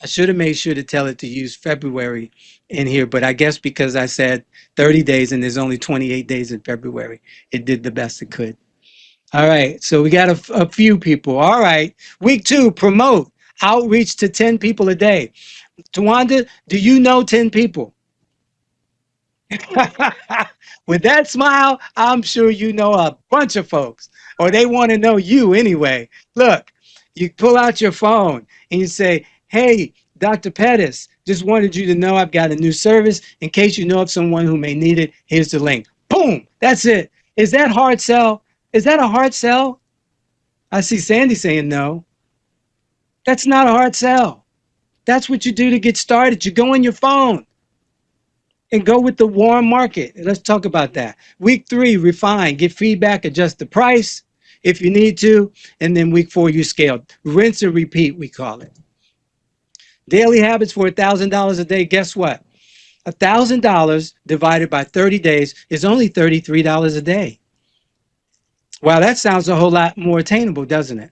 I should have made sure to tell it to use February in here, but I guess because I said 30 days and there's only 28 days in February, it did the best it could. All right, so we got a few people. All right, week 2, promote, outreach to 10 people a day. Tawanda, do you know 10 people? With that smile, I'm sure you know a bunch of folks. or they want to know you anyway. Look, you pull out your phone and you say, hey, Dr. Pettis, just wanted you to know I've got a new service. In case you know of someone who may need it, here's the link. Boom, that's it. Is that hard sell? Is that a hard sell? I see Sandy saying no. That's not a hard sell. That's what you do to get started. You go on your phone and go with the warm market. Let's talk about that. Week 3, refine, get feedback, adjust the price if you need to. And then week 4, you scale. Rinse and repeat, we call it. Daily habits for $1,000 a day. Guess what? $1,000 divided by 30 days is only $33 a day. Wow, that sounds a whole lot more attainable, doesn't it?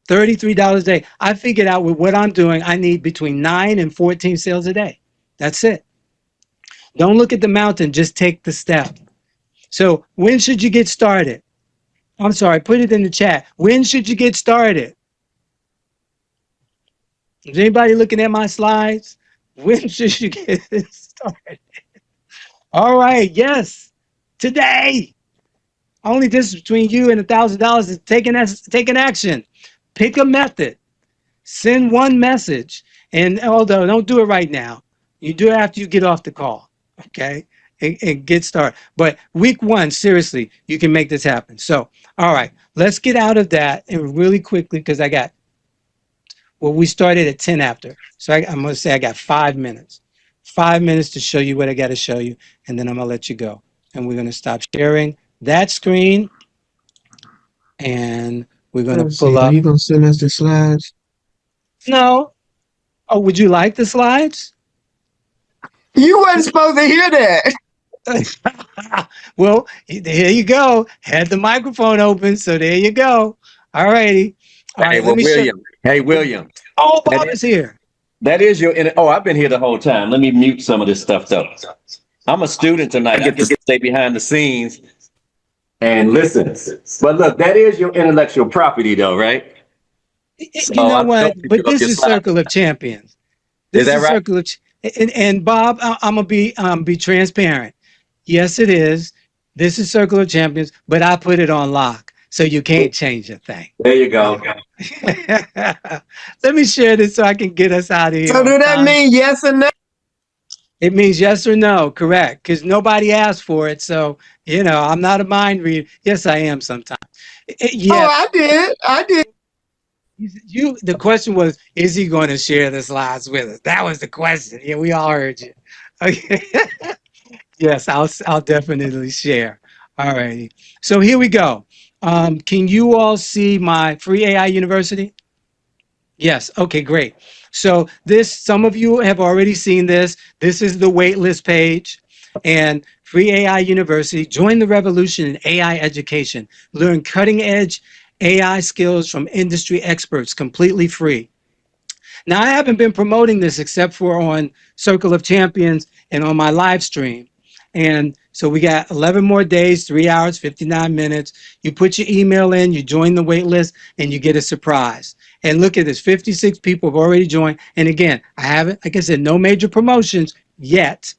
$33 a day. I figured out with what I'm doing, I need between 9 and 14 sales a day. That's it. Don't look at the mountain, just take the step. So when should you get started? I'm sorry, put it in the chat. When should you get started? Is anybody looking at my slides? When should you get started? All right, yes, today. Only difference between you and $1,000 is taking action. Pick a method. Send one message. And although don't do it right now, you do it after you get off the call, okay? And get started. But week 1, seriously, you can make this happen. So, all right, let's get out of that and really quickly because I got, well, we started at 10 after. So I'm going to say I got 5 minutes. 5 minutes to show you what I got to show you, and then I'm going to let you go. And we're going to stop sharing that screen, and we're going to pull up. Are you going to send us the slides? No. Oh, would you like the slides? You wasn't supposed to hear that. Well, here you go. Had the microphone open, so there you go. All righty. All right, well, William. Hey, William. Oh, Bob is here. That is your. Oh, I've been here the whole time. Let me mute some of this stuff though. I'm a student tonight. I get to stay behind the scenes and listen. But look, that is your intellectual property, though, right? You know what? But this is Circle of Champions. Is that right? Circle of, and Bob, I'm gonna be transparent. Yes, it is. This is Circle of Champions, but I put it on lock, so you can't change a thing. There you go. Let me share this so I can get us out of here. So do that mean yes or no? It means yes or no, correct? Because nobody asked for it, so you know I'm not a mind reader. Yes, I am sometimes. Yeah. Oh, I did. You. The question was, is he going to share the slides with us? That was the question. Yeah, we all heard you. Okay. Yes, I'll definitely share. All righty. So here we go. Can you all see my free AI University? Yes. Okay, great. So some of you have already seen this. This is the waitlist page. And Free AI University, join the revolution in AI education. Learn cutting edge AI skills from industry experts completely free. Now, I haven't been promoting this except for on Circle of Champions and on my live stream. And so we got 11 more days, 3 hours, 59 minutes. You put your email in, you join the wait list, and you get a surprise. And look at this, 56 people have already joined. And again, I haven't, like I said, no major promotions yet.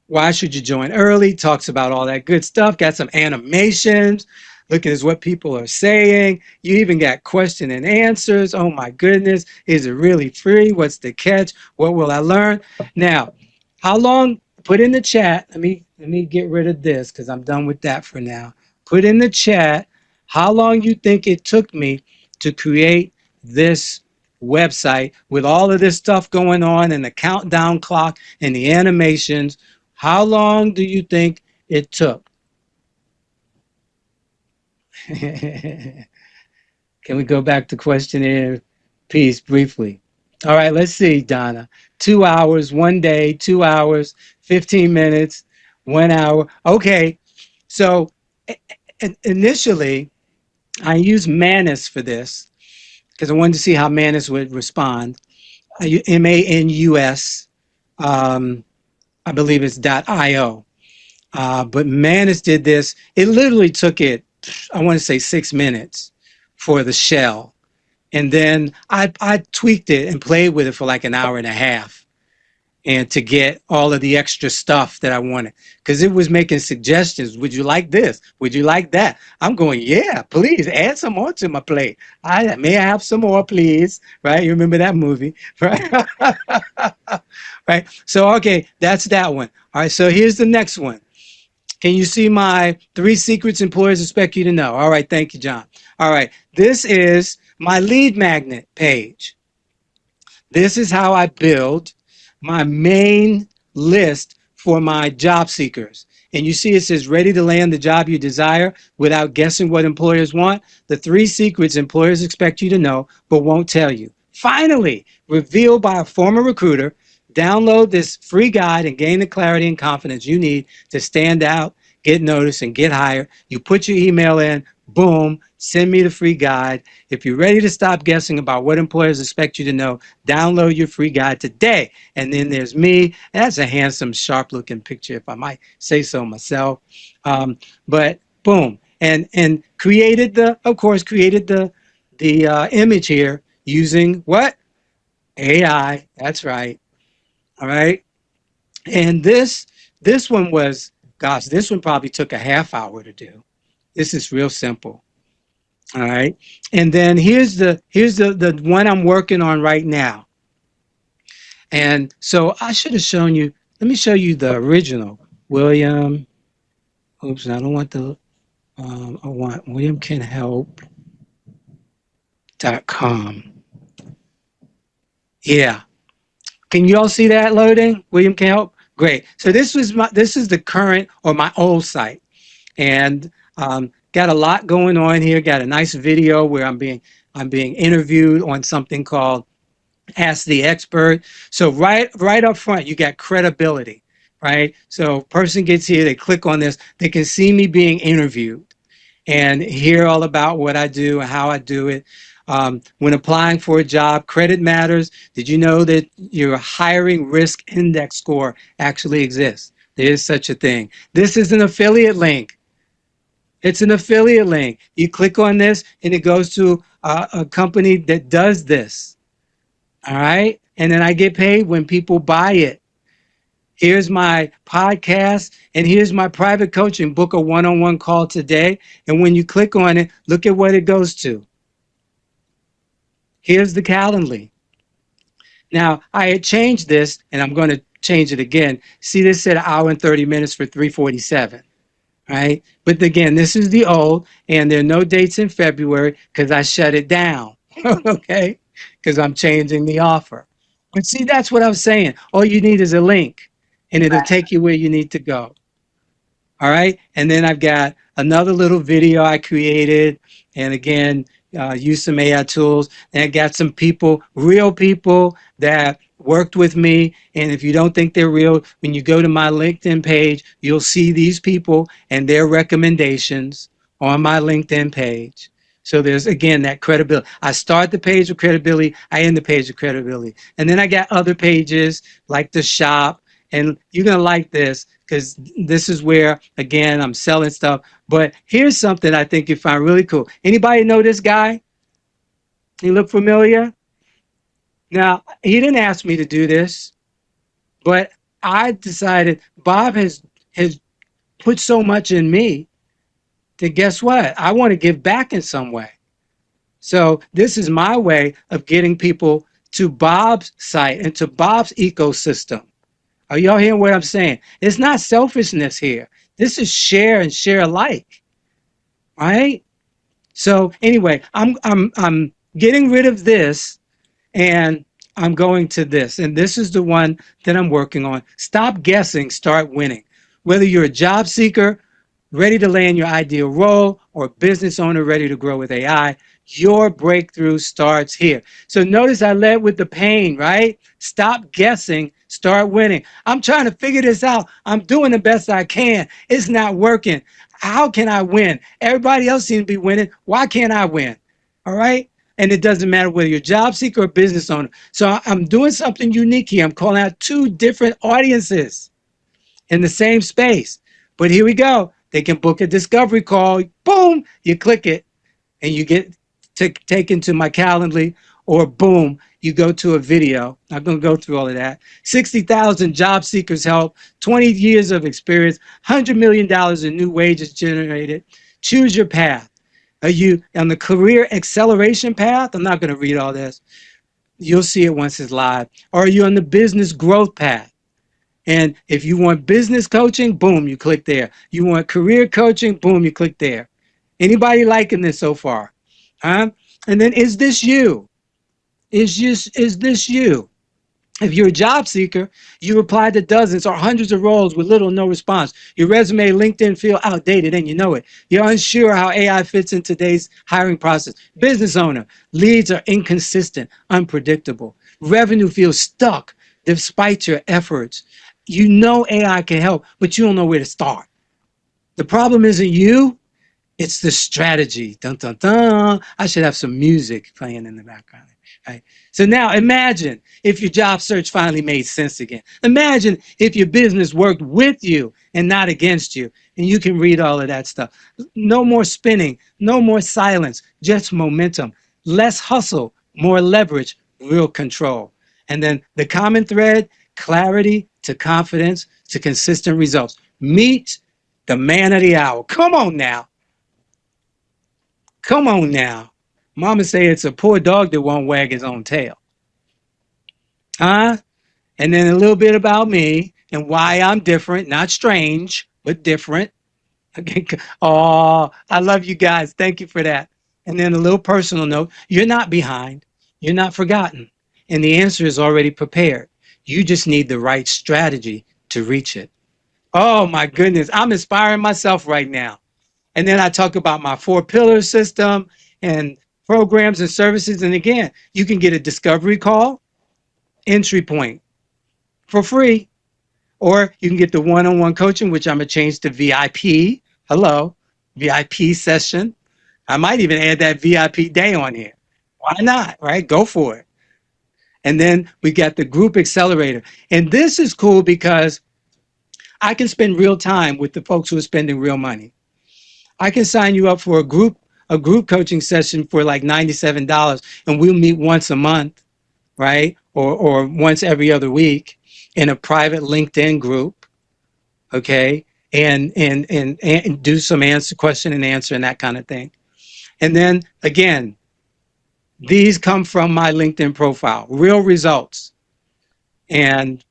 Why should you join early? Talks about all that good stuff. Got some animations. Look at what people are saying. You even got question and answers. Oh my goodness. Is it really free? What's the catch? What will I learn? Now, how long? Put in the chat. Let me get rid of this because I'm done with that for now. Put in the chat how long you think it took me to create this website with all of this stuff going on and the countdown clock and the animations. How long do you think it took? Can we go back to questionnaire piece briefly? All right, let's see, Donna. 2 hours, 1 day, 2 hours, 15 minutes, 1 hour. Okay, so initially, I used Manus for this because I wanted to see how Manus would respond. MANUS, I believe it's .io. But Manus did this. It literally took it, I want to say 6 minutes for the shell. And then I tweaked it and played with it for like an hour and a half. and to get all of the extra stuff that I wanted. Because it was making suggestions. Would you like this? Would you like that? I'm going, yeah, please add some more to my plate. May I have some more, please? Right? You remember that movie, right? Right. So, okay, that's that one. All right. So here's the next one. Can you see my 3 secrets employers expect you to know? All right. Thank you, John. All right. This is my lead magnet page. This is how I build my main list for my job seekers. And you see it says ready to land the job you desire without guessing what employers want. The 3 secrets employers expect you to know but won't tell you. Finally, revealed by a former recruiter. Download this free guide and gain the clarity and confidence you need to stand out, get noticed, and get hired. You put your email in, boom, send me the free guide. If you're ready to stop guessing about what employers expect you to know, download your free guide today. And then there's me. That's a handsome, sharp-looking picture, if I might say so myself. But boom, and created the image here using what? AI. That's right. All right. And this one was, gosh, this one probably took a half hour to do. This is real simple. All right. And then here's the one I'm working on right now. And so I should have shown you, let me show you the original. William, oops, I don't want the, I want WilliamCanHelp.com. Yeah. Can you all see that loading? William Can Help? Great. So this is the current or my old site. And got a lot going on here. Got a nice video where I'm being interviewed on something called Ask the Expert. So right up front, you got credibility, right? So person gets here, they click on this, they can see me being interviewed and hear all about what I do and how I do it. When applying for a job, credit matters. Did you know that your hiring risk index score actually exists? There is such a thing. This is an affiliate link. It's an affiliate link. You click on this and it goes to a company that does this. All right. And then I get paid when people buy it. Here's my podcast and here's my private coaching. Book a one-on-one call today. And when you click on it, look at what it goes to. Here's the Calendly. Now, I had changed this, and I'm going to change it again. See, this said 1 hour and 30 minutes for $347, right? But again, this is the old, and there are no dates in February because I shut it down, okay? Because I'm changing the offer. But see, that's what I'm saying. All you need is a link, and it'll take you where you need to go. All right? And then I've got another little video I created, and again, use some AI tools, and I got some people, real people that worked with me. And if you don't think they're real, when you go to my LinkedIn page, you'll see these people and their recommendations on my LinkedIn page. So there's, again, that credibility. I start the page with credibility. I end the page with credibility. And then I got other pages like the shop. And you're going to like this because this is where, again, I'm selling stuff. But here's something I think you find really cool. Anybody know this guy? He look familiar? Now, he didn't ask me to do this, but I decided Bob has put so much in me that guess what? I want to give back in some way. So this is my way of getting people to Bob's site and to Bob's ecosystem. Are y'all hearing what I'm saying? It's not selfishness here. This is share and share alike, right? So anyway, I'm getting rid of this and I'm going to this. And this is the one that I'm working on. Stop guessing, start winning. Whether you're a job seeker, ready to land your ideal role, or a business owner ready to grow with AI, your breakthrough starts here. So notice I led with the pain, right? Stop guessing, start winning. I'm trying to figure this out. I'm doing the best I can. It's not working. How can I win? Everybody else seems to be winning. Why can't I win? All right? And it doesn't matter whether you're a job seeker or business owner. So I'm doing something unique here. I'm calling out 2 different audiences in the same space. But here we go. They can book a discovery call. Boom, you click it and you get taken to my Calendly or boom, you go to a video. I'm going to go through all of that. 60,000 job seekers help, 20 years of experience, $100 million in new wages generated. Choose your path. Are you on the career acceleration path? I'm not going to read all this. You'll see it once it's live. Or are you on the business growth path? And if you want business coaching, boom, you click there. You want career coaching, boom, you click there. Anybody liking this so far? Huh? And then, is this you? Is this you? If you're a job seeker, you apply to dozens or hundreds of roles with little or no response. Your resume, LinkedIn feel outdated and you know it. You're unsure how AI fits in today's hiring process. Business owner, leads are inconsistent, unpredictable. Revenue feels stuck despite your efforts. You know AI can help, but you don't know where to start. The problem isn't you, it's the strategy. Dun, dun, dun. I should have some music playing in the background. Right? So now imagine if your job search finally made sense again. Imagine if your business worked with you and not against you, and you can read all of that stuff. No more spinning, no more silence, just momentum. Less hustle, more leverage, real control. And then the common thread, clarity to confidence to consistent results. Meet the man of the hour. Come on now. Come on now. Mama say it's a poor dog that won't wag his own tail. Huh? And then a little bit about me and why I'm different, not strange, but different. Okay. Oh, I love you guys. Thank you for that. And then a little personal note. You're not behind. You're not forgotten. And the answer is already prepared. You just need the right strategy to reach it. Oh my goodness. I'm inspiring myself right now. And then I talk about my 4-pillar system and programs and services. And again, you can get a discovery call, entry point for free, or you can get the one-on-one coaching, which I'm going to change to VIP. Hello, VIP session. I might even add that VIP day on here. Why not, right? Go for it. And then we got the group accelerator. And this is cool because I can spend real time with the folks who are spending real money. I can sign you up for a group coaching session for like $97, and we'll meet once a month, right? Or once every other week in a private LinkedIn group, okay? And do some question and answer and that kind of thing. And then again, these come from my LinkedIn profile, real results. And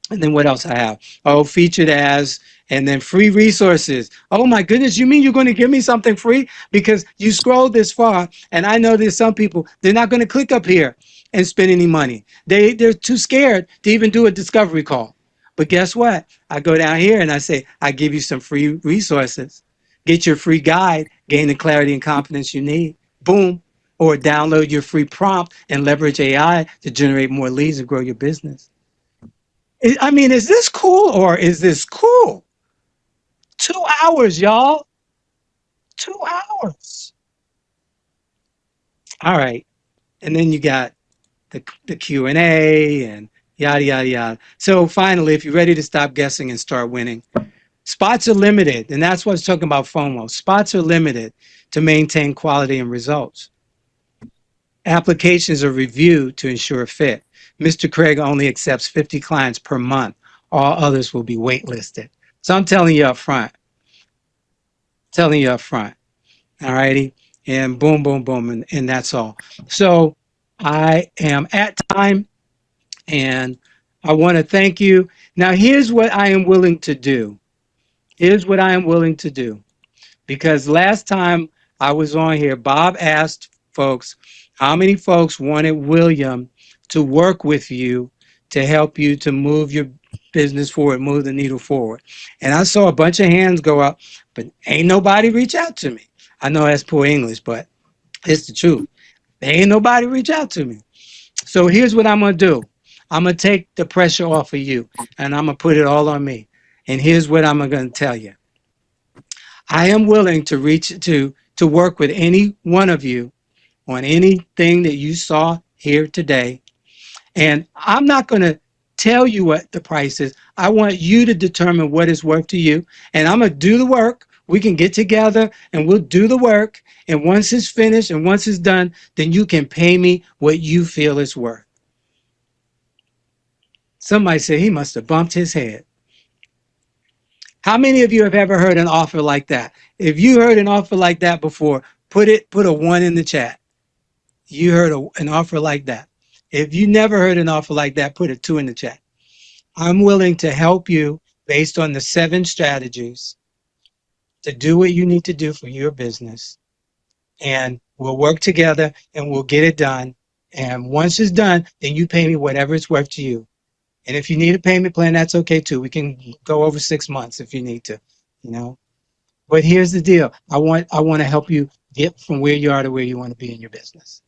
then what else I have? Oh, featured as, and then free resources. Oh my goodness, you mean you're going to give me something free? Because you scrolled this far, and I know there's some people, they're not going to click up here and spend any money. They're too scared to even do a discovery call. But guess what? I go down here and I say, I give you some free resources. Get your free guide, gain the clarity and confidence you need. Boom. Or download your free prompt and leverage AI to generate more leads and grow your business. I mean, is this cool or is this cool? 2 hours, y'all. 2 hours. All right. And then you got the Q&A and yada, yada, yada. So finally, if you're ready to stop guessing and start winning, spots are limited. And that's what I was talking about FOMO. Spots are limited to maintain quality and results. Applications are reviewed to ensure fit. Mr. Craig only accepts 50 clients per month. All others will be waitlisted. So I'm telling you up front. All righty. And boom, boom, boom. And that's all. So I am at time. And I want to thank you. Now, here's what I am willing to do. Because last time I was on here, Bob asked folks, how many folks wanted William to work with you to help you to move your business forward, move the needle forward? And I saw a bunch of hands go up, but ain't nobody reach out to me. I know that's poor English, but it's the truth. There ain't nobody reach out to me. So here's what I'm going to do. I'm going to take the pressure off of you, and I'm going to put it all on me. And here's what I'm going to tell you. I am willing to work with any one of you on anything that you saw here today. And I'm not going to tell you what the price is. I want you to determine what is worth to you. And I'm going to do the work we can get together and we'll do the work. And once it's finished and once it's done, then you can pay me what you feel it's worth. Somebody said he must have bumped his head. How many of you have ever heard an offer like that? If you heard an offer like that before, put a 1 in the chat. You heard an offer like that. If you never heard an offer like that, put a 2 in the chat. I'm willing to help you based on the 7 strategies to do what you need to do for your business. And we'll work together and we'll get it done. And once it's done, then you pay me whatever it's worth to you. And if you need a payment plan, that's okay too. We can go over 6 months if you need to, you know. But here's the deal. I want to help you get from where you are to where you want to be in your business.